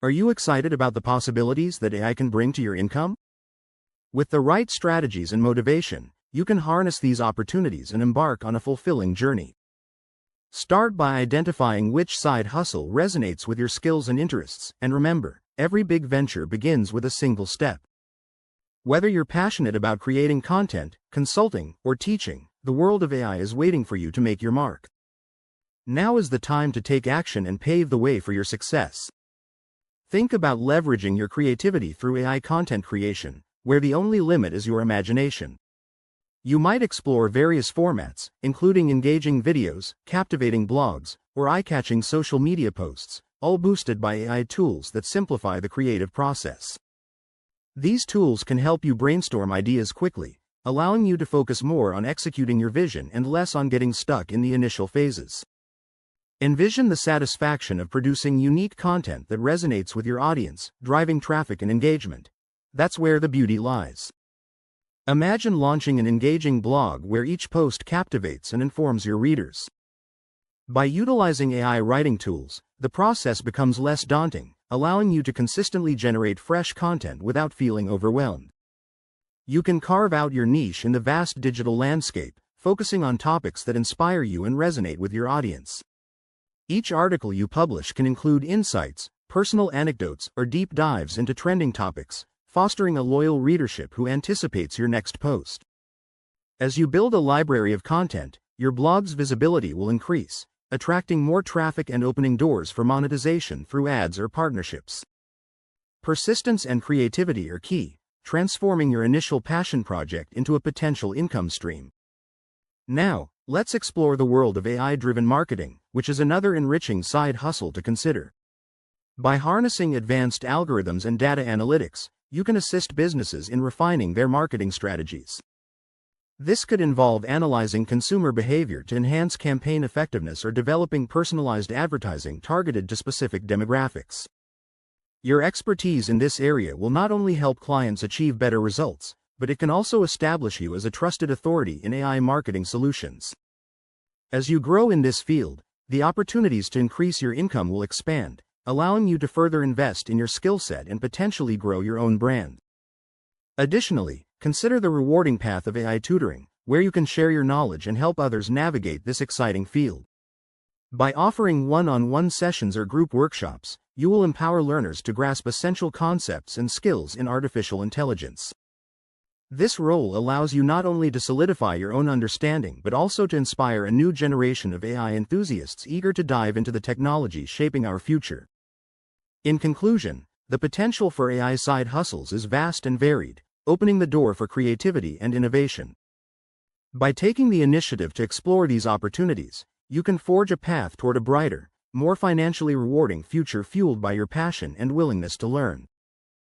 Are you excited about the possibilities that AI can bring to your income? With the right strategies and motivation, you can harness these opportunities and embark on a fulfilling journey. Start by identifying which side hustle resonates with your skills and interests, and remember, every big venture begins with a single step. Whether you're passionate about creating content, consulting, or teaching, the world of AI is waiting for you to make your mark. Now is the time to take action and pave the way for your success. Think about leveraging your creativity through AI content creation, where the only limit is your imagination. You might explore various formats, including engaging videos, captivating blogs, or eye-catching social media posts, all boosted by AI tools that simplify the creative process. These tools can help you brainstorm ideas quickly, allowing you to focus more on executing your vision and less on getting stuck in the initial phases. Envision the satisfaction of producing unique content that resonates with your audience, driving traffic and engagement. That's where the beauty lies. Imagine launching an engaging blog where each post captivates and informs your readers. By utilizing AI writing tools, the process becomes less daunting, allowing you to consistently generate fresh content without feeling overwhelmed. You can carve out your niche in the vast digital landscape, focusing on topics that inspire you and resonate with your audience. Each article you publish can include insights, personal anecdotes, or deep dives into trending topics, fostering a loyal readership who anticipates your next post. As you build a library of content, your blog's visibility will increase, attracting more traffic and opening doors for monetization through ads or partnerships. Persistence and creativity are key, transforming your initial passion project into a potential income stream. Now, let's explore the world of AI-driven marketing, which is another enriching side hustle to consider. By harnessing advanced algorithms and data analytics, you can assist businesses in refining their marketing strategies. This could involve analyzing consumer behavior to enhance campaign effectiveness or developing personalized advertising targeted to specific demographics. Your expertise in this area will not only help clients achieve better results, but it can also establish you as a trusted authority in AI marketing solutions. As you grow in this field, the opportunities to increase your income will expand, allowing you to further invest in your skill set and potentially grow your own brand. Additionally, consider the rewarding path of AI tutoring, where you can share your knowledge and help others navigate this exciting field. By offering one-on-one sessions or group workshops, you will empower learners to grasp essential concepts and skills in artificial intelligence. This role allows you not only to solidify your own understanding but also to inspire a new generation of AI enthusiasts eager to dive into the technology shaping our future. In conclusion, the potential for AI side hustles is vast and varied, opening the door for creativity and innovation. By taking the initiative to explore these opportunities, you can forge a path toward a brighter, more financially rewarding future fueled by your passion and willingness to learn.